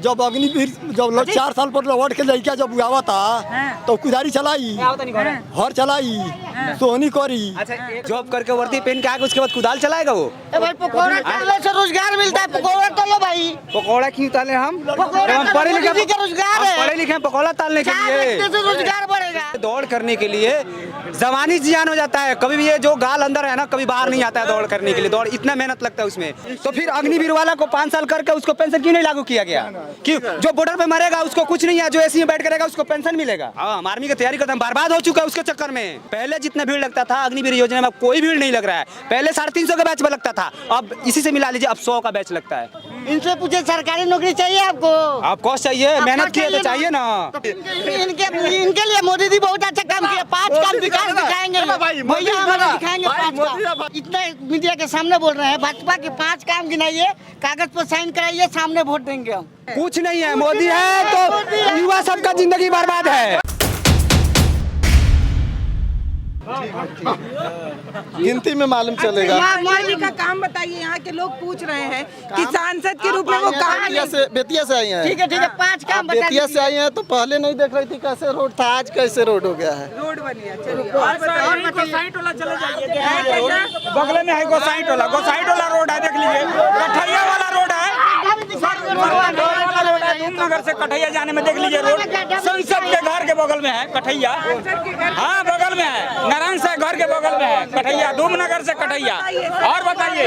जब अग्निवीर जब 4 साल पर लौट के लड़का जब आवा था तो कुदारी चलाई, हर चलाई, सोहनी करी। अच्छा, जॉब करके वर्दी पहन के आके उसके बाद कुदाल चलाएगा वो? भाई पकौड़ा तलने से रोजगार मिलता है, पकौड़ा तलो भाई। पकौड़ा क्यों ताले हम? हम पढ़े लिखे का रोजगार है, पढ़े लिखे पकौड़ा तालने के लिए। रोजगार बढ़ेगा। दौड़ करने के लिए जवानी जियान हो जाता है, कभी भी ये जो गाल अंदर है ना कभी बाहर नहीं आता है दौड़ करने के लिए। दौड़ इतना मेहनत लगता है उसमें, तो फिर अग्निवीर वाला को 5 साल करके उसको पेंशन क्यों नहीं लागू किया गया? क्यों? जो बॉर्डर पे मरेगा उसको कुछ नहीं है, जो एसी में बैठ करेगा उसको पेंशन मिलेगा। हम आर्मी की तैयारी करते हैं, बर्बाद हो चुका है उसके चक्कर में। पहले जितना भीड़ लगता था अग्निवीर योजना में कोई भीड़ नहीं लग रहा है। पहले 350 का बैच में लगता था, अब इसी से मिला लीजिए अब 100 का बैच लगता है। इनसे पूछे सरकारी नौकरी चाहिए आपको? आपको चाहिए, मेहनत किए तो चाहिए ना। इनके लिए मोदी जी बहुत अच्छा काम किया, 5 काम विकास दिखाएंगे भैया, हमारे दिखाएंगे 5 काम। इतना मीडिया के सामने बोल रहे हैं, भाजपा के 5 काम गिनाइए, कागज पर साइन कराइए, सामने वोट देंगे हम। कुछ नहीं है, मोदी है तो युवा सबका जिंदगी बर्बाद है। गिनती में मालूम चलेगा। मोदी का काम बताइए, यहाँ के लोग पूछ रहे हैं कि सांसद के रूप में वो काम बेतिया से आई हैं। ठीक है 5 काम बता बेतिया से आई हैं तो पहले नहीं देख रही थी कैसे रोड था, आज कैसे रोड हो गया है। रोड बनी है। चलिए और गोसाई टोला चले जाइए, बगल में है गोसाई टोला रोड है, देख लीजिए। कठैया वाला रोड है, नगर से कठैया जाने में देख लीजिए रोड। संसद के घर के बगल में है कठैया, हाँ बगल में है, नारायण से घर के बगल में है कठैया, धूमनगर से कठैया। और बताइए,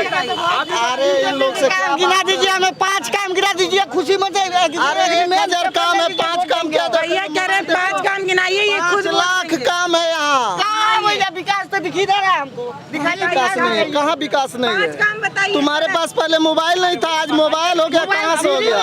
अरे इन लोग से काम गिना दीजिए, हमें 5 काम गिना दीजिए, खुशी मत। अरे मेजर काम है, 5 काम क्या भैया कह रहे हैं 5 काम गिनाइए, ये 5 लाख काम है यहाँ। विकास तो दिखी दे रहा है हमको, दिखाइए विकास नहीं है, कहाँ विकास नहीं है? काम बताइए। तुम्हारे पास पहले मोबाइल नहीं था, आज मोबाइल हो गया, कहाँ से हो गया?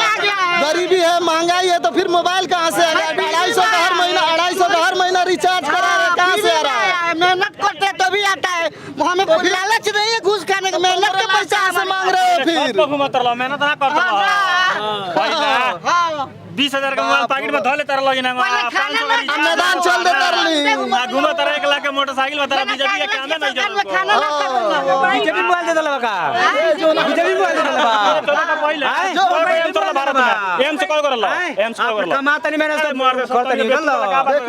गरीबी है, महंगाई है, तो फिर मोबाइल कहाँ से आ गया? 250 का हर महीना रिचार्ज करा रहे, कहाँ से आ रहा है? मेहनत करते हैं तभी आता है, हमें कोई लालच नहीं है घूस खाने का, मेहनत के पैसा से मांग रहे हो फिर? मेहनत ना करता 20,000 का मोबाइल पैकेट में धो लेता रहा, मैदान चल देता रही घूमत रहा 1 लाख का मोटरसाइकिल बता बीजेपी का काम है नहीं बीजेपी मोबाइल दे दलवा का, बीजेपी मोबाइल दे दलवा का पहले तोरा भारत में एम से कॉल करला, एम से कॉल करला कमाता नहीं मेहनत करता नहीं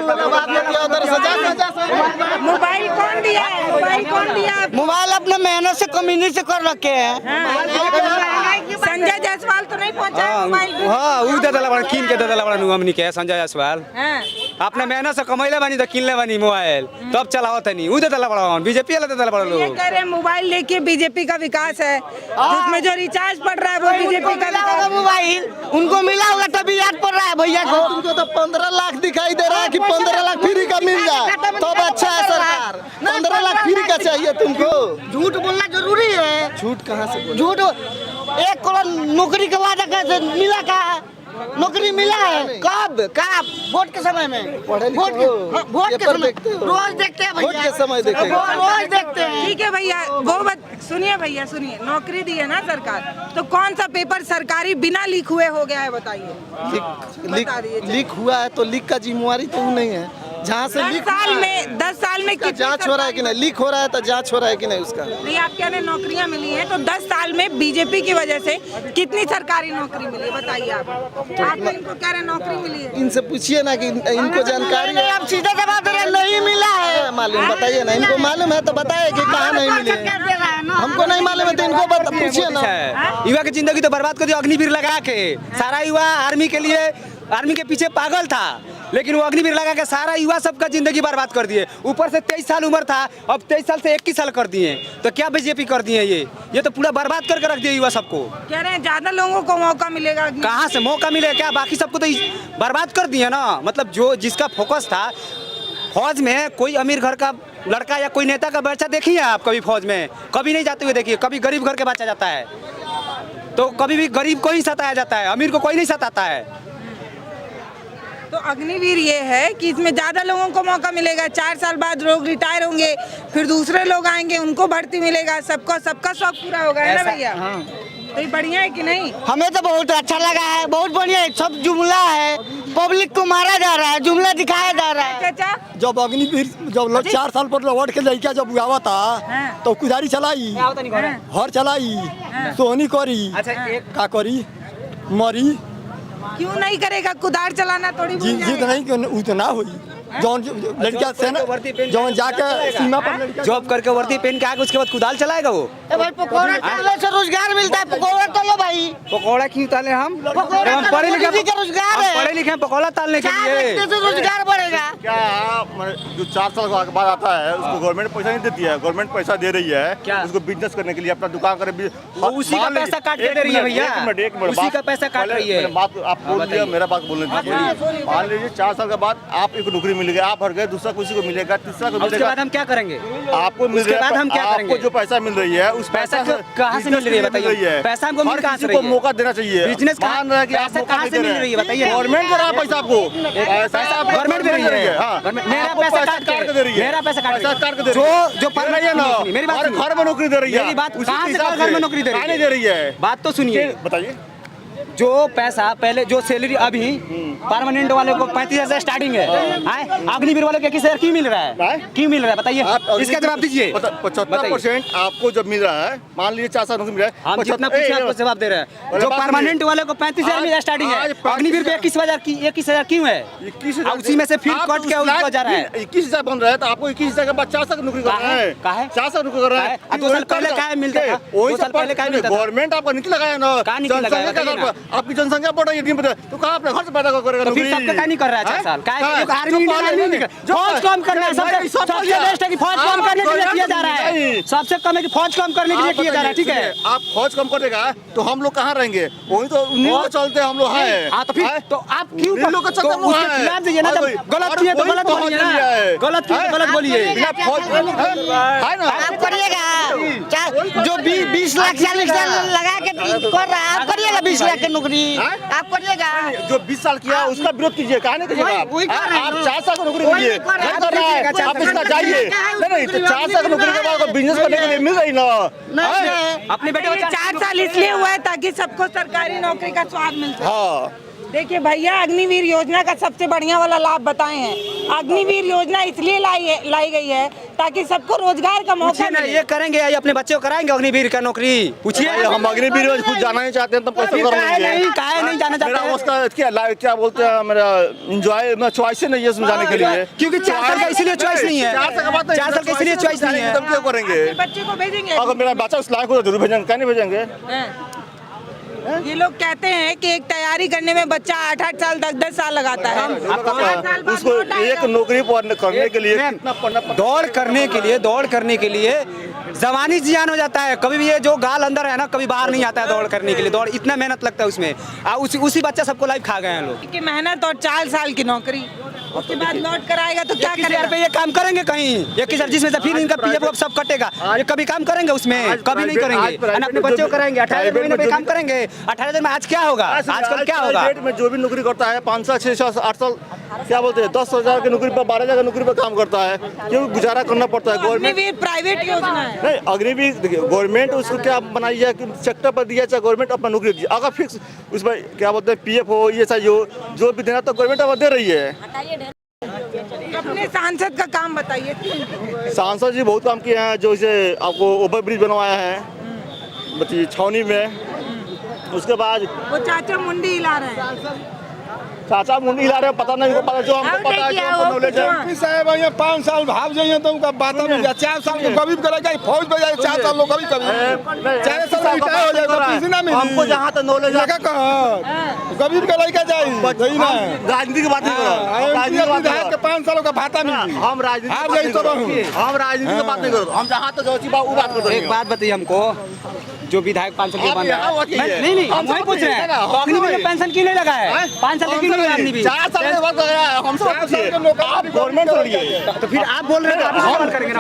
देखो बाद में क्या उधर सजा मोबाइल कौन दिया है? मोबाइल कौन दिया है? मोबाइल अपने मेहनत से कमीनी से कर रखे हैं। संजय जायसवाल तो नहीं पहुंचा है मोबाइल? हाँ उ दे दलवा कीन के दे दलवा हमनी के संजय जायसवाल अपने मेहनत से कमैले बानी तो किनले बानी मोबाइल, तब चलावत नहीं उ दे दलवा बीजेपी वाला दे दलवा ये लोग। कह रहे हैं मोबाइल लेके बीजेपी का विकास है, जिसमें जो रिचार्ज पड़ रहा है वो बीजेपी का विकास है। मोबाइल उनको मिला होगा तभी याद पड़ रहा है भैया को। तुमको तो 15 लाख दिखाई दे रहा है कि 15 लाख फ्री का मिल जाए तब अच्छा है सरकार। 15 लाख फ्री का चाहिए तुमको? झूठ बोलना जरूरी है। झूठ कहाँ से बोल? झूठ 1 करोड़ नौकरी के वादा कैसे मिला? का नौकरी मिला है कब? वोट के समय में, वोट के समय रोज देखते हैं भैया, वोट के समय देखेंगे, रोज देखते हैं। ठीक है भैया, वो सुनिए भैया सुनिए, नौकरी दी है ना सरकार, तो कौन सा पेपर सरकारी बिना लीक हुए हो गया है बताइए? लीक हुआ है तो लीक का जिम्मेवारी तो नहीं है। जहाँ से 10 साल में कितनी जांच हो रहा है कि नहीं? लीक हो रहा है तो जांच हो रहा है कि नहीं उसका? नहीं, आप कह रहे हैं नौकरियां मिली हैं, तो 10 साल में बीजेपी की वजह से कितनी सरकारी नौकरी मिली है बताइए? आप तो इनको कह रहे हैं नौकरी मिली है, इनसे पूछिए ना कि इनको जानकारी है। आप सीधे जवाब दे रहे हैं नहीं मिला है। मालूम बताइए ना, इनको मालूम है तो बताए कि कहाँ नहीं मिले। हमको नहीं मालूम है तो इनको पूछिए ना। युवा की जिंदगी तो बर्बाद कर दिया अग्निवीर लगा के। सारा युवा आर्मी के लिए, आर्मी के पीछे पागल था, लेकिन वो अग्निवीर लगा के सारा युवा सबका जिंदगी बर्बाद कर दिए। ऊपर से 23 साल उम्र था, अब 23 साल से 21 साल कर दिए। तो क्या बीजेपी कर दिए? ये तो पूरा बर्बाद करके रख दिया युवा सबको। कह रहे हैं ज्यादा लोगों को मौका मिलेगा। कहाँ से मौका मिलेगा? क्या बाकी सबको तो बर्बाद कर दिए ना। मतलब जो जिसका फोकस था फौज में, कोई अमीर घर का लड़का या कोई नेता का बच्चा देखिए आप कभी फौज में? कभी नहीं जाते हुए देखिए। कभी गरीब घर के बच्चा जाता है तो कभी भी गरीब को ही सताया जाता है, अमीर को कोई नहीं सताता है। तो अग्निवीर ये है कि इसमें ज्यादा लोगों को मौका मिलेगा, 4 साल बाद लोग रिटायर होंगे, फिर दूसरे लोग आएंगे, उनको भर्ती मिलेगा, सबका शौक पूरा होगा, है ना भैया? तो ये बढ़िया है कि नहीं? हमें तो बहुत अच्छा लगा है, बहुत बढ़िया है। सब जुमला है, पब्लिक को मारा जा रहा है, जुमला दिखाया जा रहा है। चाचा जब अग्निवीर जब 4 साल पर लौट के लड़का जब आवा था तो कुदारी चलाई, हर चलाई, सोहनी करी, अच्छा का करी, मरी क्यों नहीं करेगा? कुदार चलाना थोड़ी भूल जिद जाएगा। नहीं कि उतना हुई जौन लड़कियां सेना जौन जाके सीमा पर लड़कियां जॉब करके वर्दी पहन के आके उसके बाद कुदाल चलाएगा वो। ए भाई पकौड़ा तलने से रोजगार मिलता है, पकौड़ा तलो भाई। पकौड़ा क्यों ताले हम? पकौड़ा हम पढ़े लिखे मोदी जी का रोजगार है। पढ़े लिखे हैं पकौड़ा तालने के चार लिए। रखने से रोजगार बढ़ेगा। क्या जो 4 साल के बाद आता है उसको गवर्नमेंट पैसा नहीं देती है, गवर्नमेंट पैसा दे रही है क्या? उसको बिजनेस करने के लिए, अपना दुकान करे। वो उसी का पैसा काट के दे रही है भैया। एक मिनट उसी का पैसा काट रही है। बात आप बोल दिया, मेरा बात बोलने दीजिए। मान लीजिए 4 साल के बाद आप एक नौकरी मिलेगी, आप भर गए, दूसरा किसी को मिलेगा, तीसरा को उसके मिलेगा, बाद हम क्या करेंगे? आपको मिल उसके रहा है। बाद हम क्या आपको करेंगे? जो पैसा मिल रही है उस पैसा कहाँ से मिल रही है बताइए? पैसा हमको मिल हर कहाँ से किसी रही को है? मौका देना चाहिए। बिजनेस मान रहे हैं कि आप पैसा मौका कहाँ नहीं से दे मिल रहे रही है हैं। बताइए? गवर्नमेंट दे रहा है पैसा आपको, पैसा गवर्नमेंट दे रही है। हाँ, मेरा आपको पैसा काट के दे रही है, मेरा पैसा काट पैसा काट के दे रही जो है। जो दे रही है ना, मेरी बात हर सुनिए। घर में नौकरी दे रही है। मेरी बात उसी कहाँ के से हिसाब घर में नौकरी दे रही कहाँ है? नहीं दे रही है? बात तो सुनिए। बताइए। जो पैसा पहले जो सैलरी अभी परमानेंट वाले को 35,000 से स्टार्टिंग है, अग्निवीर वाले को 21,000 क्यों मिल रहा है? क्यों मिल रहा है बताइए? इसका जवाब दीजिए। 75% आपको जब मिल रहा है, मान लीजिए 4 साल नौकरी मिल रहा है, हम जितना पूछे आपको जवाब दे रहे हैं। जो परमानेंट वाले को 35,000 मिल स्टार्टिंग है, अग्निवीर पे 21,000 क्यों है? 21,000 उसी में से फिर कट के उसको जा रहा है। 21,000 बन रहा है तो आपको 21,000 के बाद 4 साल की नौकरी कर रहा है। कहाँ है? 4 साल नौकरी कर रहा है। 2 साल पहले क्या मिलता था? वही 2 साल पहले क्या मिलता था? गवर्नमेंट आपका नीति लगाया ना, कहाँ नीति लगाया? जनसंख्या के आधार पर। आपकी जनसंख्या बढ़ रही है दिन पर, तो कहाँ अपने घर से पैदा करेगा तो फिर नौकरी? सबका क्या नहीं कर रहा है 4 साल? क्या है? हाँ? आर्मी फौज कम करना है, सबसे बेस्ट है कि फौज कम करने के लिए किया जा रहा है। सबसे कम है कि फौज कम करने के लिए किया जा रहा है, ठीक है? आप फौज कम कर देगा तो हम लोग कहाँ रहेंगे? वही तो उन्हीं को चलते हम लोग हैं। हाँ तो फिर तो आप क्यों उन्हीं लोग का तो चक्कर में उसके है। खिलाफ जाइए ना, जब गलत किए तो गलत बोलिए ना, गलत किए तो गलत बोलिए। बिना फौज है ना। आप करिएगा जो 20 लाख 40 लाख लगा के कर रहा है, आप करिएगा 20 लाख की नौकरी, आप करिएगा। जो 20 साल किया उसका विरोध कीजिए, कहा नहीं कीजिएगा आप? वही कर रहे हैं आप ना। 4 साल की नौकरी वही कीजिए, कर रहे हैं। नहीं कर रहा है, आप इसका जाइए। नहीं तो 4 साल की नौकरी के बाद बिजनेस करने के लिए मिल रही ना। नहीं अपने बेटे को 4 साल इसलिए हुआ है ताकि सबको सरकारी नौकरी का स्वाद मिल सके। हाँ, देखिए भैया, अग्निवीर योजना का सबसे बढ़िया वाला लाभ बताए हैं। अग्निवीर योजना इसलिए लाई गई है ताकि सबको रोजगार का मौका पूछिए ना, मिले। ये करेंगे या अपने बच्चे को कराएंगे अग्निवीर का नौकरी? पूछिए। हम अग्निवीर में खुद जाना नहीं चाहते हैं तो कैसे फिर कर काहे लेंगे? नहीं काहे नहीं जाना मेरा चाहते हैं? उसका क्या बोलते हैं, मेरा इंजॉय में चॉइस नहीं है उसमें जाने के लिए। क्योंकि 4 साल का इसलिए चॉइस नहीं है। 4 साल के बाद 4 साल का इसलिए चॉइस नहीं है। तब क्या करेंगे? बच्चे को भेजेंगे। अगर मेरा बच्चा उस लायक हो तो जरूर भेजेंगे, क्या नहीं भेजेंगे? ये लोग कहते हैं कि एक तैयारी करने में बच्चा 8-8 साल 10-10 साल लगाता है। 8 साल बाद उसको लौट आएगा। एक नौकरी करने के लिए मैम, कितना पढ़ना पड़ता है? दौड़ करने के लिए जवानी जियान हो जाता है। कभी भी ये जो गाल अंदर है ना, कभी बाहर नहीं आता है दौड़ करने के लिए। दौड़ इतना मेहनत लगता है उसमें, उसी बच्चा सबको लाइफ खा गए हैं लोग। की मेहनत और 4 साल की नौकरी, उसके बाद लौट कर आएगा तो क्या 21,000 पे करेगा? ये काम करेंगे कहीं? 21,000 जिसमें से फिर इनका पीएफ सब कटेगा, ये कभी काम करेंगे उसमें? कभी नहीं करेंगे। और अपने बच्चों को कराएंगे 18,000 महीने पे काम करेंगे। 18,000 में आज क्या होगा? आजकल क्या होगा? डेट में जो भी नौकरी करता है 5 साल 6 साल 8 साल, क्या बोलते हैं, 10,000 की नौकरी पर 12,000 की नौकरी पर काम करता है, क्योंकि गुजारा करना पड़ता है। गवर्नमेंट अग्निवीर प्राइवेट योजना है। नहीं, अग्निवीर देखिए, गवर्नमेंट उसको क्या बनाई है कि सेक्टर पर दिया, चाहे गवर्नमेंट अपना नौकरी दी। अगर फिक्स उसमें क्या बोलते हैं पीएफ हो, ये चाहिए हो, जो भी देना तो गवर्नमेंट अब दे रही है। अपने सांसद का काम बताइए। सांसद जी बहुत काम किए हैं, जो इसे आपको ओवर ब्रिज बनवाया है बताइए छावनी में। उसके बाद वो चाचा मुंडी हिला रहे हैं। चाचा मुंडी हिला रहे हैं, पता नहीं, पता जो हमको पता है, जो हमको नॉलेज है। साहब यहाँ 5 साल भाग जाइए तो उनका बात में 4 साल को कभी करेगा, फौज में जाए 4 साल लोग कभी 4 साल रिटायर हो जाएगा, पैसे ना मिली। हमको जहाँ तक नॉलेज है, कभी का लड़का जाए सही ना है। राजनीति की बात नहीं कर रहा, राजनीति की बात नहीं कर 5 सालों का भाता रहा। मिली। हम राजनीति की बात नहीं कर रहे, हम राजनीति की बात नहीं कर रहे, हम जहाँ तक जो बात वो बात कर रहे एक बात बताइए हमको, जो विधायक 5 साल के आप बन यहाँ रहा वकील है, है। नहीं हम वही पूछ रहे हैं, हम तो अग्निवीर वही। में पेंशन क्यों नहीं लगा है? 5 साल क्यों नहीं लगा अग्निवीर? 4 साल के बाद लगा है, हमसे बात कीजिए। आप गवर्नमेंट करिए। तो फिर आप बोल रहे हैं, आप सवाल करेंगे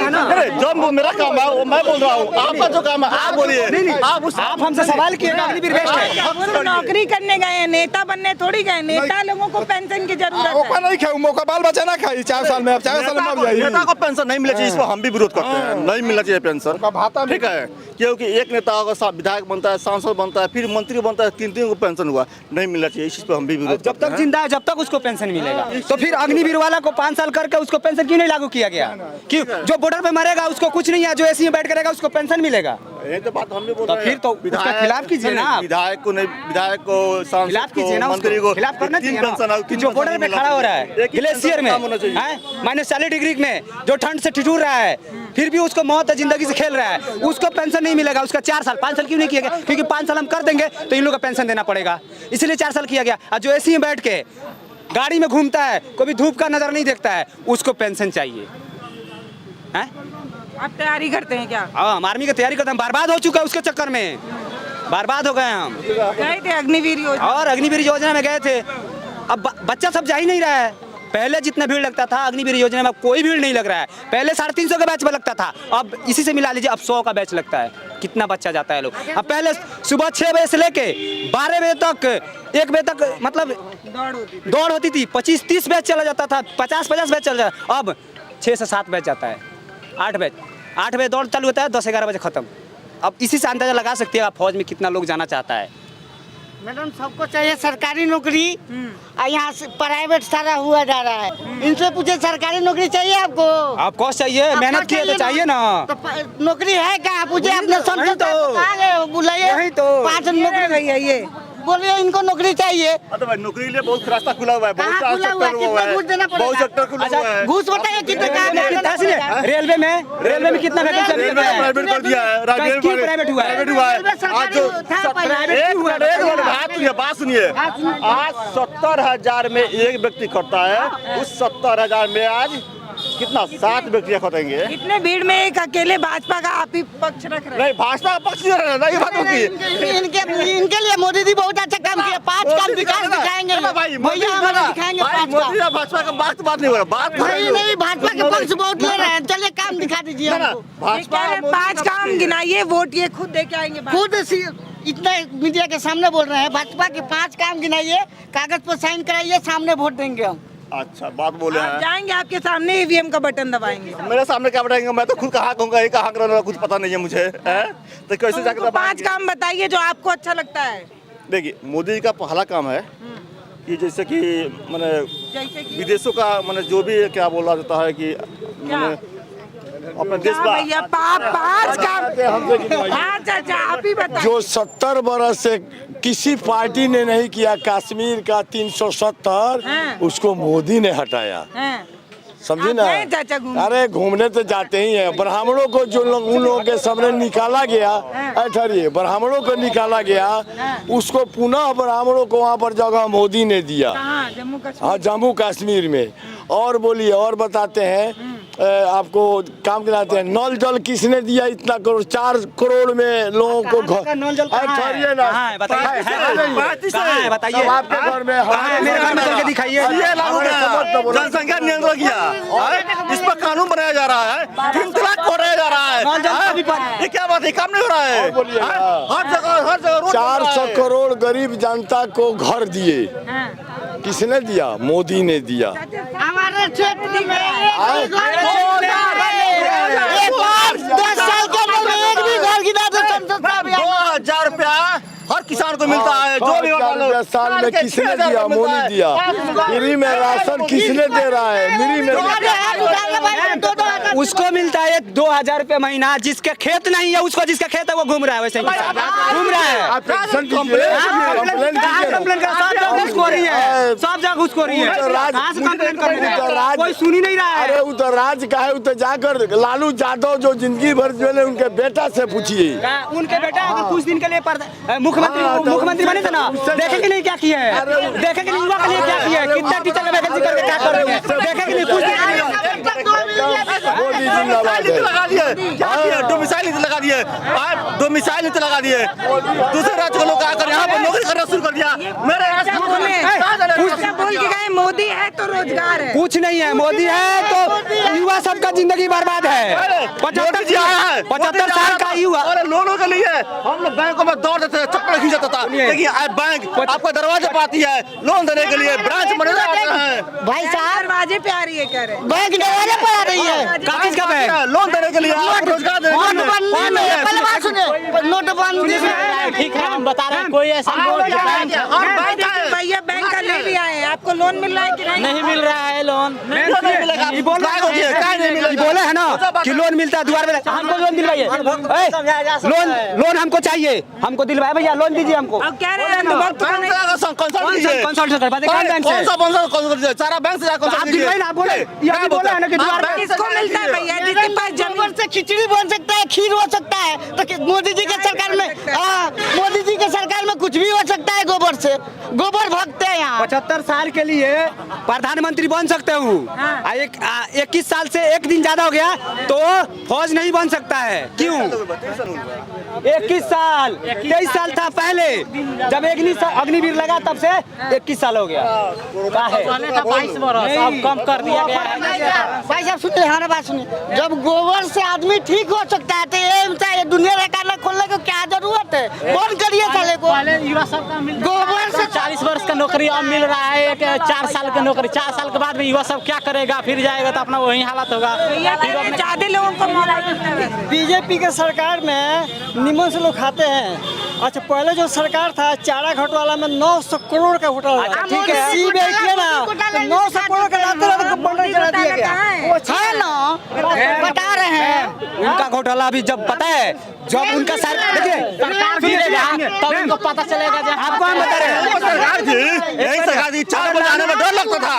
ना? अरे जो मेरा काम है वो मैं बोल रहा हूँ, आपका जो काम है आप बोलिए। आप हमसे सवाल किए ना, अग्निवीर बेस्ट है। वो तो नौकरी करने गए हैं, नेता बनने थोड़ी गए। नेता लोगों को पेंशन की जरूरत मौका है। नहीं खाऊ, मौका बाल बच्चा ना खाई 4 साल में। अब 4 साल में अब जाइए। नेता को पेंशन नहीं मिलना चाहिए, इसको हम भी विरोध करते हैं, नहीं मिलना चाहिए पेंशन। भाता ठीक है, क्योंकि एक नेता अगर विधायक बनता है, सांसद बनता है, फिर मंत्री बनता है, 3 को पेंशन हुआ, नहीं मिलना चाहिए। इस चीज पर हम भी विरोध जब करते तक हैं। जिंदा है जब तक उसको पेंशन मिलेगा। तो फिर अग्निवीर वाला को 5 साल करके उसको पेंशन क्यों नहीं लागू किया गया? क्यों? जो बॉर्डर पे मरेगा उसको कुछ नहीं है, जो एसी में बैठ करेगा उसको पेंशन मिलेगा। ये तो बात हम भी बोल तो रहे फिर हैं। तो उसका खिलाफ कीजिए ना आप। विधायक को नहीं, विधायक को, सांसद खिलाफ कीजिए ना, मंत्री को खिलाफ करना तीन चाहिए पेंशन ना। है, कि तीन जो पेंशन बॉर्डर पे मिलना खड़ा हो रहा चाहिए। है एक ही ग्लेशियर में काम होना चाहिए। -40 डिग्री में, जो ठंड से ठिठुर रहा है, फिर भी उसको मौत जिंदगी से खेल रहा है, उसको पेंशन नहीं मिलेगा। उसका 4 साल 5 साल क्यों नहीं किया गया? क्योंकि 5 साल हम कर देंगे तो इन लोगों का पेंशन देना पड़ेगा, इसलिए 4 साल किया गया। और जो एसी में बैठ के गाड़ी में घूमता है, कभी धूप का नजर नहीं देखता है, उसको पेंशन चाहिए। हैं? आप तैयारी करते हैं क्या? हाँ, हम आर्मी की तैयारी करते हैं, बर्बाद हो चुका है उसके चक्कर में, बर्बाद हो गए हम। गए थे अग्निवीर योजना? और अग्निवीर योजना में गए थे, अब बच्चा सब जा ही नहीं रहा है। पहले जितना भीड़ लगता था अग्निवीर योजना में, कोई भीड़ नहीं लग रहा है। पहले 350 का बैच में लगता था, अब इसी से मिला लीजिए, अब 100 का बैच लगता है। कितना बच्चा जाता है लोग। अब पहले सुबह 6 बजे से लेके 12 बजे तक, 1 बजे तक मतलब दौड़ होती थी। 25-30 बैच चला जाता था, 50-50 बैच चल जाता। अब 6 से 7 बैच जाता है, 8 बजे दौड़ चालू होता है, 10-11 बजे खत्म। अब इसी से अंदाजा लगा सकते हैं आप फौज में कितना लोग जाना चाहता है। मैडम सबको चाहिए सरकारी नौकरी, और यहाँ से प्राइवेट सारा हुआ जा रहा है। इनसे पूछे सरकारी नौकरी चाहिए आपको? आपको चाहिए, मेहनत किए तो चाहिए ना। तो नौकरी है क्या? पूछे अपने संसद तो। बुलाइए, वही तो। 5 नौकरी भैया ये बोलिए, इनको नौकरी चाहिए। तो भाई नौकरी के लिए बहुत रास्ता खुला हुआ है, बहुत कहाँ खुला हुआ है? सेक्टर हुआ कितना घूस देना है, पड़ेगा? बहुत सेक्टर खुला हुआ है। घूस बताइए कितने का? रेलवे में कितना वैकेंसी अभी रेलवे है? ने प्राइवेट कर दिया है, क्यों प्राइवेट हुआ है? प्राइवेट हुआ है। रेलवे सरकारी आज जो था पहले। एक मिनट बात सुनिए, आज 70,000 में एक व्यक्ति करता है, उस 70,000 में आज कितना 7 व्यक्ति खटेंगे। इतने भीड़ में एक अकेले भाजपा का आप ही पक्ष रख रहे हैं। नहीं, भाजपा का पक्ष नहीं रहना, ये बात होती है। इनके लिए मोदी जी बहुत अच्छा काम किया। 5 काम विकास दिखाएंगे ये। भैया हमारे दिखाएंगे 5 मोदी काम। का भाजपा का बात नहीं हो रहा, बात नहीं, भाजपा के पक्ष बहुत ले रहे हैं। चलिए काम दिखा दीजिए हमको। भाजपा 5 काम गिनाइए, वोट ये खुद दे के आएंगे। खुद इतना मीडिया के सामने बोल रहे हैं, भाजपा के 5 काम गिनाइए, कागज पर साइन कराइए, सामने वोट देंगे हम। अच्छा बात बोले आप हैं। जाएंगे, आपके सामने ईवीएम का बटन दबाएंगे। मेरे सामने क्या बताएंगे, मैं तो खुद कहाँ कहूँगा, ये कहाँ करना कुछ पता नहीं है मुझे, है? तो कैसे जाकर उनको 5 काम बताइए जो आपको अच्छा लगता है। देखिए, मोदी जी का पहला काम है कि जैसे कि मैंने जैसे कि विदेशों का मैंने जो भी क्या बोला जाता है कि मैंने अपने देश क्या भैया 5 काम। हाँ चाचा आप ही बताइए। जो 70 बरस से किसी पार्टी ने नहीं किया, कश्मीर का 370 हाँ। उसको मोदी ने हटाया, हाँ। समझी आप ना। गए चाचा घूमने? अरे घूमने तो जाते ही हैं। ब्राह्मणों को जो लोग उन लोगों के सामने निकाला गया, ठहरिए, ब्राह्मणों को निकाला गया, उसको पुनः ब्राह्मणों को वहाँ पर जगह मोदी ने दिया। कहाँ? जम्मू कश्मीर। हाँ, जम्मू कश्मीर में। और बोलिए, और बताते हैं आपको काम दिलाते हैं। नल जल किसने दिया? इतना करोड़, 4 करोड़ में लोगों को घर। नल जल कहाँ है? ठहरिए ना, कहाँ है? बताइए। है, कहाँ है? बताइए। सब आपके घर में कहाँ है? मेरे घर में चल के दिखाइए। ये लागू किया, जनसंख्या नियंत्रण किया, इस पर कानून बनाया जा रहा है, 3 तलाक कराया जा रहा है। नल जल कभी ये क्या बात है, काम नहीं हो रहा है। बोलिए ना। हर जगह रोड बन रहा है। 400 करोड़ गरीब जनता को घर दिए। किसने दिया? मोदी ने दिया। हमारे क्षेत्र में 10 साल के अंदर में एक भी घर गिरा तो संसद साहब 2,000 रुपया हर किसान को मिलता है। जो भी रुपया साल में किसने दिया? मोदी दिया। फ्री में राशन किसने दे रहा है? फ्री में उसको मिलता है 2,000 रुपये महीना, जिसके खेत नहीं है उसको, जिसका खेत है वो घूम रहा है, वैसे ही घूम रहा है। आप एक्शन कीजिए, कंप्लेन कीजिए ना। कंप्लेन कर, सब जगह घूसखोरी है, सब जगह घूसखोरी है। कहाँ से कंप्लेन कर रहे हैं? कोई सुन ही नहीं रहा है। अरे वो तो राज का है, वो तो जाकर लालू यादव जो जिंदगी भर जो है उनके बेटा से पूछिए। उनके बेटा अगर कुछ दिन के लिए मुख्यमंत्री बने थे ना, देखे के लिए क्या किया है, देखे के लिए युवा के लिए क्या किया है, कितना टीचर का वैकेंसी करके क्या कर रहे हैं, देखे के लिए कुछ दिन के लिए। मोदी जिंदाबाद है। लगा दिए, डोमिसाइल नीति लगा दिए, डोमिसाइल नीति लगा दिए। दूसरे राज्य के लोग आकर यहाँ पर नौकरी करना शुरू कर दिया। मेरे बोल के गए मोदी है तो रोजगार है। कुछ नहीं है, मोदी है तो युवा सबका जिंदगी बर्बाद है। 75 साल का युवा। और लोनों के लिए हम लोग बैंकों में दौड़ देते थे, चप्पल खींच जाता था, लेकिन आज बैंक आपको दरवाजे पर आती है लोन देने के लिए, ब्रांच मैनेजर आते हैं। भाई साहब दरवाजे पे आ रही है, कह रहे हैं। बैंक दरवाजे पर आ रही है। कागज का बैंक, लोन देने के लिए, आपको रोजगार देने के लिए। नोटबंदी में पहले बात सुने, नोटबंदी में ठीक है, हम बता रहे हैं कोई ऐसा भैया बैंक का ले लिया है, आपको लोन मिल रहा है कि नहीं मिल रहा है लोन। ये बोले है ना कि लोन मिलता है द्वार में, हमको लोन दिलवाइए, लोन हमको चाहिए, हमको दिलवाए भैया, लोन दीजिए हमको। अब कह रहे हैं अनुभक्त को नहीं। कंसल्ट कर पाते कौन बैंक से? सारा बैंक से आप दिलवाइए ना, आप बोले ये बोले है ना कि द्वार में किसको मिलता है भैया जिसके पास गोबर से खिचड़ी बन सकता है, खीर हो सकता है, तो मोदी जी के सरकार में मोदी जी के सरकार में कुछ भी हो सकता है। गोबर से गोबर भगते हैं यहाँ। 75 साल के लिए प्रधानमंत्री बन सकते हूँ, 21 साल से एक दिन ज्यादा हो गया तो फौज नहीं बन सकता है। क्यों? 21 साल 23 साल था पहले, जब अग्निवीर लगा तब से 21 साल हो गया। पहले था 22 बरस, अब कम कर दिया गया है। भाई साहब सुनिए, हमारा बात सुनिए। जब गोबर से आदमी ठीक हो सकता है तो ये दुनिया का कार्यालय खोलने को क्या जरूरत है? बंद करिए साले को। युवा सबका मिल गोबर से 40 वर्ष का नौकरी अब मिल रहा है, 4 साल की नौकरी। 4 साल के बाद में युवा सब क्या करेगा? फिर जाएगा तो अपना वही हालत होगा। ज्यादा लोगों को मौका मिलता है। बीजेपी के सरकार में निमन से लोग खाते हैं। अच्छा, पहले जो सरकार था चारा घोटाला में 900 करोड़ का घोटाला था, ठीक है, सी बैठिए ना 900 करोड़ का लाते रहते बंडल करा दिया गया। है ना, बता रहे हैं। उनका घोटाला अभी जब पता है, जब उनका सरकार देखिए तब उनको पता चलेगा। जब आपको हम बता रहे हैं सरकार थी, यही सरकार थी, 4 बजे आने में डर लगता था।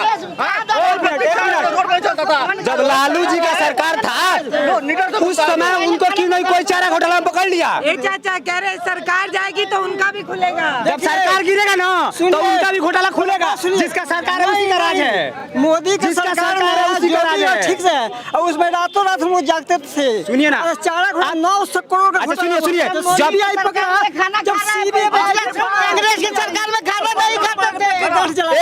जब लालू जी का सरकार था उस समय उनको क्यों नहीं कोई चारा घोटाला में पकड़ लिया? ये चाचा कह रहे सरकार जाएगी तो उनका भी खुलेगा। जब सरकार गिरेगा ना तो उनका भी घोटाला खुलेगा। जिसका सरकार है उसी का राज है। मोदी की सरकार में उसी का राज है। ठीक से, और उसमें रातों रात हम लोग जागते थे। सुनिए ना, चारा घोटाला 900 करोड़ का अच्छा घोटाला। सुनिए, जब भी आई पकड़ा, जब सीबीआई कांग्रेस की सरकार में खाना नहीं खाते थे।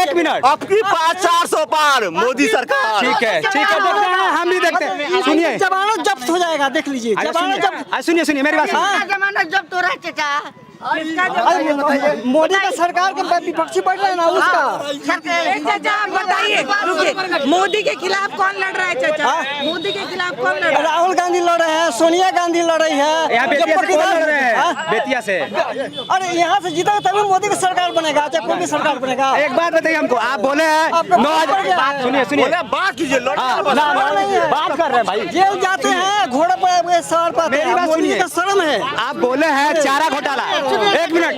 1 मिनट, आपकी 500-400 पार मोदी सरकार। ठीक है देखते हैं, हम भी देखते हैं। सुनिए, जमानत जब्त हो जाएगा, देख लीजिए जमानत जब्त। सुनिए मेरी बात सुनिए। जमानत जब तो रहा चाचा। मोदी का सरकार के विपक्षी बैठ रहे हैं ना उसका। चाचा आप बताइए, रुकिए, मोदी के खिलाफ कौन लड़ रहा है चाचा? मोदी के खिलाफ कौन लड़ रहा है? राहुल गांधी लड़ रहे हैं, सोनिया गांधी लड़ रही है। यहाँ बेतिया से कौन लड़ रहे हैं? बेतिया से। अरे यहाँ से जीता तभी मोदी की सरकार बनेगा, चाहे कोई भी सरकार बनेगा। एक बात बताइए हमको, आप बोले हैं 9,000। सुनिए बात कीजिए, बात कर रहे हैं भाई। जेल जाते हैं घोड़े पर सवार पर। मेरी बात मोदी सुनिए, का शर्म है। आप बोले हैं चारा घोटाला। एक मिनट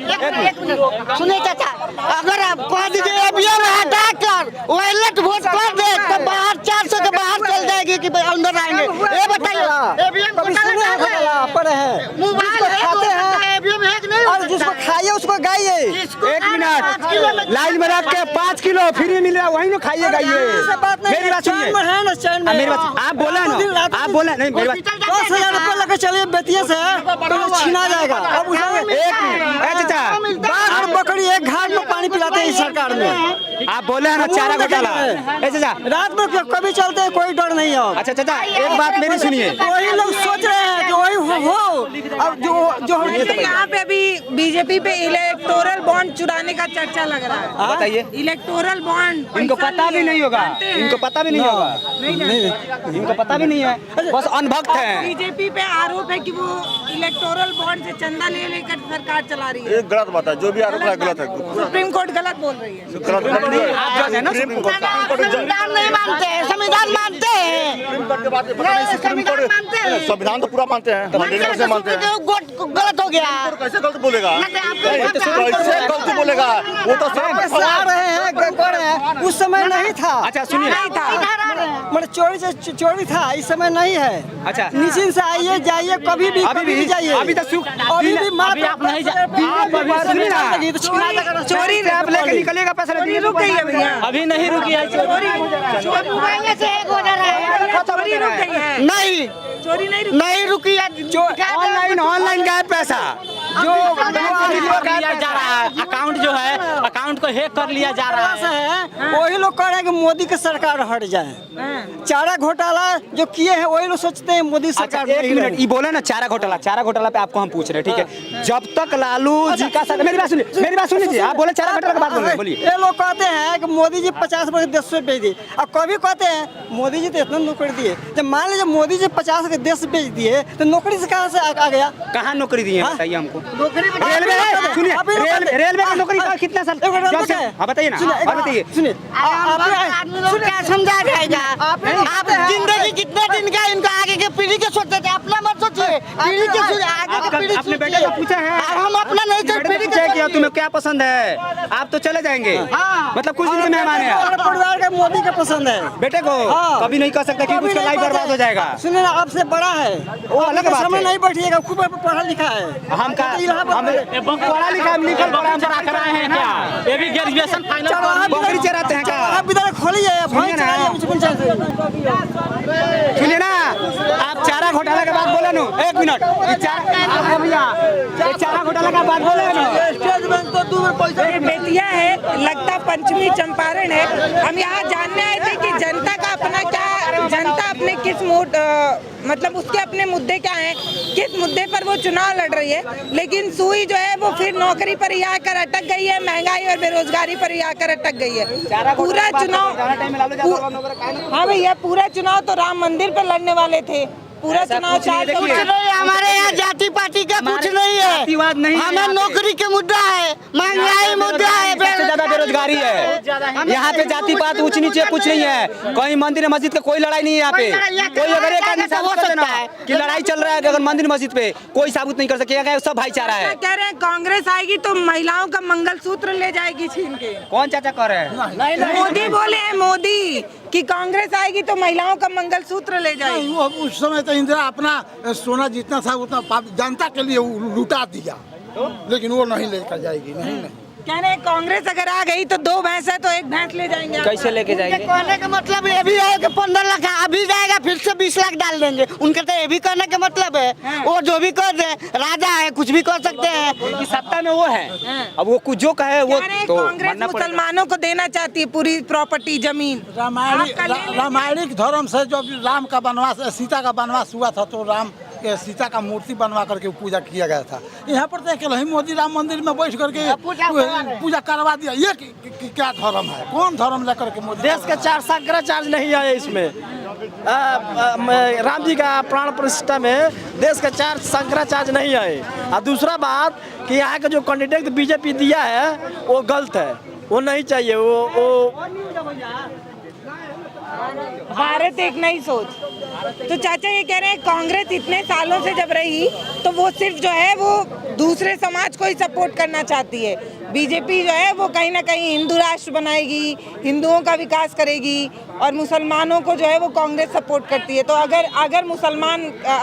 सुनिए चाचा, अगर आप कह दीजिए ईवीएम हटा कर वायलेट वोट कर दे तो बाहर 400 के बाहर चल जाएगी कि अंदर आएंगे। ये बताइए, ईवीएम कभी सुने हैं घोटाला? पड़े हैं, मोबाइल खाते हैं, ईवीएम है कि नहीं? और जिसको खाइए उसको गाइए। 1 मिनट, लाइन में रख के 5 किलो फ्री मिल रहा है, वही ना खाइएगा। ये मेरी बात सुनिए, है ना चैन में। मेरी बात आप बोला ना, आप बोला नहीं, मेरी बात 10,000 रुपया लेकर चलिए बेतिया से, तो छीना जाएगा। अब बाघ और बकरी एक घाट में पानी पिलाते हैं इस सरकार में। आप बोले हैं ना चारा घोटाला। चाचा रात में कभी चलते हैं, कोई डर नहीं है। अच्छा चाचा, एक बात मेरी सुनिए। वही लोग सोच रहे हैं कि वही हो। अब जो यहाँ पे अभी बीजेपी पे इलेक्टोरल बॉन्ड चुराने का चर्चा लग रहा है। बताइए, इलेक्टोरल बॉन्ड इनको पता भी नहीं होगा, इनको पता भी नहीं होगा, इनको पता भी नहीं है, बस अनभक्त है। बीजेपी पे आरोप है कि वो इलेक्टोरल बॉन्ड से चंदा ले लेकर सरकार चला रही है। ये गलत बात है, जो भी आरोप है गलत है। सुप्रीम कोर्ट गलत बोल रही है। आप जज है ना, संविधान नहीं मानते हैं, संविधान मानते हैं। संविधान तो पूरा मानते हैं, मानते हैं। गलत हो गया, कैसे गलत बोलेगा? कैसे गलत बोलेगा? वो तो सब आ रहे हैं, कर रहे हैं। उस समय नहीं था। अच्छा सुनिए, मतलब चोरी था, इस समय नहीं है। अच्छा निश्चिंत से आइए जाइए, कभी भी अभी भी जाइए। अभी तक अभी भी अभी आप नहीं चोरी से आप लेके निकलेगा पैसा रुक गई है भैया, अभी नहीं रुकी है चोरी। चोरी रुक गई है? नहीं चोरी नहीं रुकी है। ऑनलाइन का पैसा जो लिया जा रहा है, अकाउंट जो है अकाउंट को हैक कर लिया जा रहा है। वही लोग कह रहे हैं कि मोदी की सरकार हट जाए। चारा घोटाला जो किए हैं वही लोग सोचते हैं मोदी सरकार। एक मिनट, ये बोले ना चारा घोटाला पे आपको हम पूछ रहे हैं, ठीक है। जब तक लालू जी का मेरी बात सुनिए, आप बोले चारा घोटाला की बात बोल रहे हैं, बोलिए। ये लोग कहते हैं कि मोदी जी 50 वर्ष 10 बेच दिए, और कभी कहते हैं मोदी जी तो इतना नौकरी दिए। जब मान लीजिए मोदी जी 50 के 10 बेच दिए तो नौकरी से कहाँ से आ गया? कहाँ नौकरी दी है बताइए हमको। नौकरी रेलवे, सुनिए, रेलवे की नौकरी का कितना साल? कब से हाँ बताइए ना और बताइए सुनिए आदमी लोग क्या समझा जाएगा? आप जिंदगी कितने दिन का इनका आगे के पीढ़ी के सोचते थे, अपना मत सोचिए, पीढ़ी के आगे के पीढ़ी अपने बेटे को पूछा है हम अपना नहीं सोच पीढ़ी पूछा है कि तुम्हें क्या पसंद है, आप तो चले जाएंगे मतलब कुछ दिन के मेहमान है हमारे परिवार का मोदी का पसंद है। बेटे को हाँ। कभी नहीं कह सकते कि उसका लाइफ बर्बाद हो जाएगा। सुनिए ना, आपसे बड़ा है वो अलग बात समय है। नहीं बैठिएगा, खूब पढ़ा लिखा है। हम का हम पढ़ा लिखा हम निकल पड़ा हम चला कराए हैं क्या? ये भी ग्रेजुएशन फाइनल बकरी चराते हैं क्या? आप विद्यालय खोलिए, सुनिए ना। सुनिए ना, आप चारा घोटाला के बाद बोले नो, एक मिनट, ये चारा घोटाला का बात बोले नो। ये बेतिया है, लगता पंचमी चंपारण है। हम यहाँ जानने आए थे कि जनता का अपना क्या, जनता अपने किस मूड मतलब उसके अपने मुद्दे क्या हैं, किस मुद्दे पर वो चुनाव लड़ रही है। लेकिन सुई जो है वो फिर नौकरी पर ही आकर अटक गई है, महंगाई और बेरोजगारी पर ही आकर अटक गई है। पूरा चुनाव, हाँ भैया, पूरा चुनाव तो राम मंदिर पर लड़ने वाले थे। पूरा चुनाव हमारे यहाँ जाति पार्टी का कुछ नहीं जातिवाद है, नहीं है हमें यहाँ पे। नौकरी के मुद्दा है, महंगाई मुद्दा है, सबसे ज्यादा बेरोजगारी है यहाँ पे। जाति पात ऊंच नीचे कुछ नहीं है, कहीं मंदिर मस्जिद का कोई लड़ाई नहीं है यहाँ पे। कोई अगर एक आदमी साबुत कर देना कि लड़ाई चल रहा है अगर मंदिर मस्जिद पे, कोई साबुत नहीं कर सकेगा, सब भाईचारा है। कह रहे हैं कांग्रेस आएगी तो महिलाओं का मंगलसूत्र ले जाएगी छीन के। कौन चाचा कह रहे हैं? मोदी बोले हैं, मोदी कि कांग्रेस आएगी तो महिलाओं का मंगलसूत्र ले जाएगी। वो उस समय तो इंदिरा अपना सोना जितना था उतना जनता के लिए लुटा दिया, लेकिन वो नहीं लेकर जाएगी। नहीं कह रहे हैं कांग्रेस अगर आ गई तो 2 भैंस है तो 1 भैंस ले जाएंगे। कैसे लेके जाएंगे? कहने का मतलब ये भी है कि 15 लाख अभी जाएगा, फिर से 20 लाख डाल देंगे। उनका तो ये भी कहने का मतलब है, वो जो भी कर दे, राजा है, कुछ भी कर सकते हैं। सत्ता में वो है, अब वो कुछ जो कहे वो तो कांग्रेस मुसलमानों को देना चाहती है पूरी प्रॉपर्टी, जमीन। रामायणिक धर्म से जो राम का बनवास, सीता का बनवास हुआ था तो राम के सीता का मूर्ति बनवा करके पूजा किया गया था। यहाँ पर तो अकेले ही मोदी राम मंदिर में बैठ करके पूजा करवा दिया। ये क्या धर्म है? कौन धर्म लेकर के मोदी? देश के 4 शंकराचार्य नहीं आए इसमें। राम जी का प्राण प्रतिष्ठा में देश के 4 शंकराचार्य नहीं आए। और दूसरा बात कि यहाँ का जो कैंडिडेट बीजेपी दिया है वो गलत है, वो नहीं चाहिए। वो भारत एक नई सोच। तो चाचा ये कह रहे हैं कांग्रेस इतने सालों से जब रही तो वो सिर्फ जो है वो दूसरे समाज को ही सपोर्ट करना चाहती है। बीजेपी जो है वो कहीं ना कहीं हिंदू राष्ट्र बनाएगी, हिंदुओं का विकास करेगी और मुसलमानों को जो है वो कांग्रेस सपोर्ट करती है। तो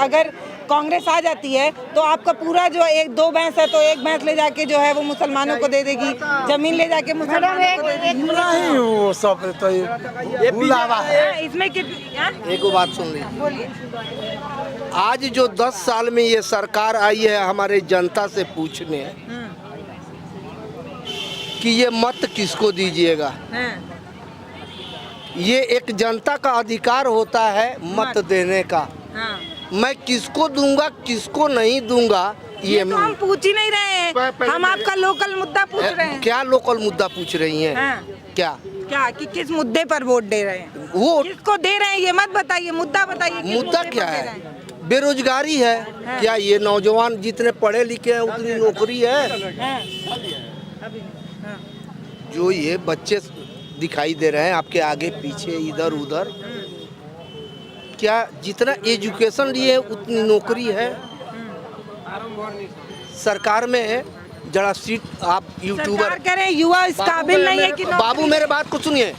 अगर कांग्रेस आ जाती है तो आपका पूरा जो 1-2 भैंस है तो 1 भैंस ले जाके जो है वो मुसलमानों को दे देगी, जमीन ले जाके मुसलमानों को दे देगी। नहीं, वो सब तो ये बुलावा है। इसमें कितनी एक बात सुन ली, बोलिए। आज जो 10 साल में ये सरकार आई है हमारे जनता से पूछने कि ये मत किसको दीजिएगा। ये एक जनता का अधिकार होता है मत देने का। मैं किसको दूंगा किसको नहीं दूंगा ये तो हम पूछ ही नहीं रहे हैं, हम आपका लोकल मुद्दा पूछ रहे हैं। क्या लोकल मुद्दा पूछ रही हैं? क्या कि किस मुद्दे पर वोट दे रहे हैं, वो किसको दे रहे हैं ये मत बताइए, मुद्दा बताइए। मुद्दा क्या है? बेरोजगारी है। क्या ये नौजवान जितने पढ़े लिखे हैं उतनी नौकरी है? जो ये बच्चे दिखाई दे रहे हैं आपके आगे पीछे इधर उधर, क्या जितना एजुकेशन लिए उतनी नौकरी है? सरकार में जरा सीट आप यूट्यूबर करें, युवा इस काबिल नहीं है कि बाबू मेरे बात को सुनिए।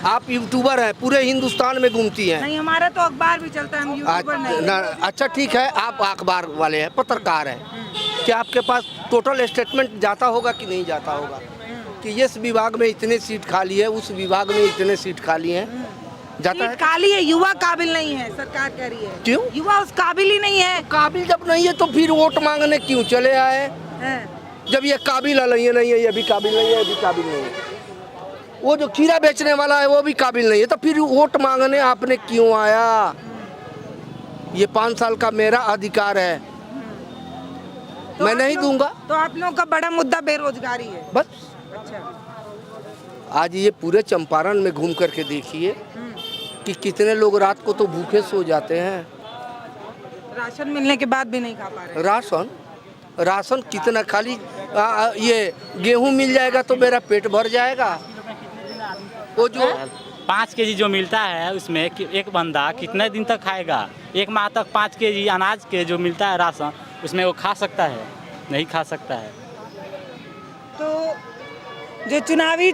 आप यूट्यूबर हैं, पूरे हिंदुस्तान में घूमती हैं। नहीं, हमारा तो अखबार भी चलता है, हम यूट्यूबर नहीं। अच्छा ठीक है, आप अखबार वाले हैं, पत्रकार हैं। क्या आपके पास टोटल स्टेटमेंट जाता होगा कि नहीं जाता होगा कि इस विभाग में इतने सीट खाली है, उस विभाग में इतने सीट खाली है? जाता है? काली है, युवा काबिल नहीं है, सरकार कह रही है। क्यों? युवा उस काबिल ही नहीं है। काबिल जब नहीं है तो फिर वोट मांगने क्यों चले आए? जब ये काबिल नहीं है, ये भी काबिल नहीं है, ये भी काबिल नहीं है, वो जो खीरा बेचने वाला है वो भी काबिल नहीं है, तो फिर वोट मांगने आपने क्यों आया? ये 5 साल का मेरा अधिकार है, तो मैं नहीं दूंगा। तो आप लोगों का बड़ा मुद्दा बेरोजगारी है बस। अच्छा। आज ये पूरे चंपारण में घूम करके देखिए कि कितने लोग रात को तो भूखे सो जाते हैं। राशन मिलने के बाद भी नहीं खा पा रहे। राशन राशन कितना खाली ये गेहूं मिल जाएगा तो मेरा पेट भर जाएगा। वो जो 5 केजी जो मिलता है उसमें एक बंदा कितने दिन तक खाएगा? 1 माह तक 5 केजी अनाज के जो मिलता है राशन, उसमें वो खा सकता है? नहीं खा सकता है। तो जो चुनावी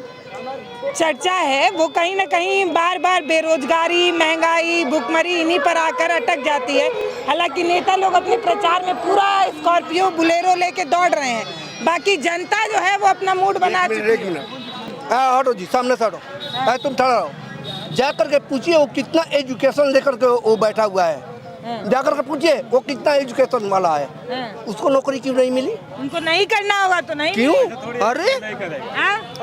चर्चा है वो कहीं ना कहीं बार बार बेरोजगारी, महंगाई, भुखमरी इन्हीं पर आकर अटक जाती है। हालांकि नेता लोग अपने प्रचार में पूरा स्कॉर्पियो बुलेरो लेके दौड़ रहे हैं, बाकी जनता जो है वो अपना मूड बना चुकी है। हटो जी, सामने से हटो, तुम खड़ा रहो। जा करके पूछिए वो कितना एजुकेशन लेकर के वो बैठा हुआ है। जा करके पूछिए वो कितना एजुकेशन वाला है, उसको नौकरी क्यों नहीं मिली? उनको नहीं करना होगा तो नहीं क्यों? अरे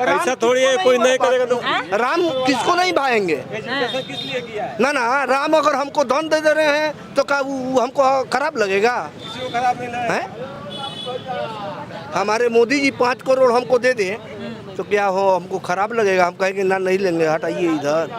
ऐसा थोड़ी है, कोई नहीं करेगा तो राम किसको नहीं भाएंगे? किस लिए किया है? ना ना, राम अगर हमको धन दे रहे हैं तो क्या वो हमको खराब लगेगा? किसी को खराब नहीं लगा। हमारे मोदी जी 5 करोड़ हमको दे दे तो क्या हो, हमको खराब लगेगा? हम कहेंगे ना, नहीं लेंगे, हटाइए इधर।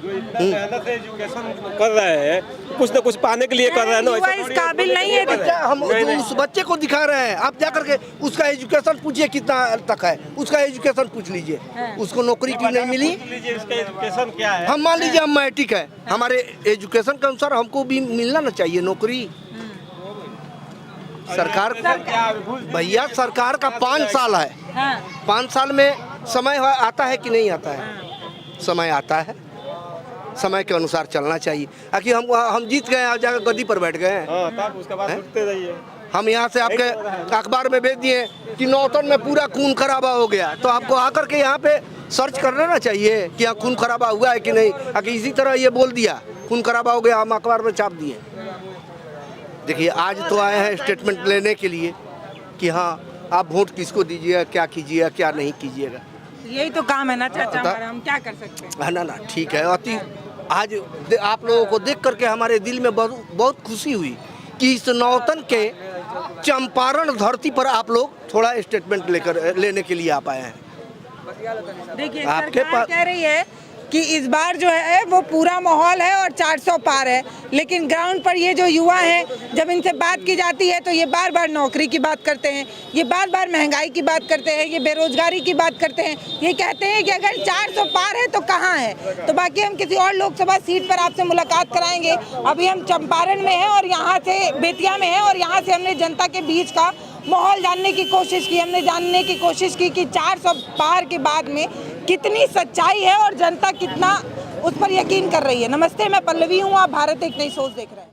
मेहनत से एजुकेशन कर रहे हैं, कुछ ना कुछ पाने के लिए कर रहे हैं ना। युवा इस काबिल नहीं है। बच्चा, हम उस बच्चे को दिखा रहे हैं, आप जा करके उसका एजुकेशन पूछिए कितना तक है, उसका एजुकेशन पूछ लीजिए, उसको नौकरी क्यों नहीं मिली? इसका एजुकेशन क्या है? हम मान लीजिए हम मैट्रिक है, हमारे एजुकेशन के अनुसार हमको भी मिलना ना चाहिए नौकरी। सरकार भैया, सरकार का 5 साल है, 5 साल में समय आता है कि नहीं आता है? समय आता है, समय के अनुसार चलना चाहिए। आखिर हम जीत गए, आप जाकर गद्दी पर बैठ गए। तब उसके बाद उठते रहिए। हम यहाँ से आपके अखबार में भेज दिए कि नौतन में पूरा खून खराबा हो गया, तो आपको आकर के यहाँ पे सर्च कर लेना चाहिए कि यहाँ खून खराबा हुआ है कि नहीं। आखिर इसी तरह ये बोल दिया खून खराबा हो गया, हम अखबार में छाप दिए। देखिए, आज तो आए हैं स्टेटमेंट लेने के लिए कि हाँ आप वोट किसको दीजिएगा, क्या कीजिएगा, क्या नहीं कीजिएगा। यही तो काम है ना चाचा हमारा, हम क्या कर सकते हैं? है ना, ठीक है। अति आज आप लोगों को देख करके हमारे दिल में बहुत खुशी हुई कि इस नौतन के चंपारण धरती पर आप लोग थोड़ा स्टेटमेंट लेने के लिए आ पाए हैं। देखिए, आपके सरकार कह रही है कि इस बार जो है वो पूरा माहौल है और 400 पार है, लेकिन ग्राउंड पर ये जो युवा हैं, जब इनसे बात की जाती है तो ये बार बार नौकरी की बात करते हैं, ये बार बार महंगाई की बात करते हैं, ये बेरोजगारी की बात करते हैं। ये कहते हैं कि अगर 400 पार है तो कहाँ है? तो बाकी हम किसी और लोकसभा सीट पर आपसे मुलाकात कराएंगे। अभी हम चंपारण में हैं और यहाँ से बेतिया में हैं, और यहाँ से हमने जनता के बीच का माहौल जानने की कोशिश की। हमने जानने की कोशिश की कि 400 पार के बाद में कितनी सच्चाई है और जनता कितना उस पर यकीन कर रही है। नमस्ते, मैं पल्लवी हूँ, आप भारत एक नई सोच देख रहे हैं।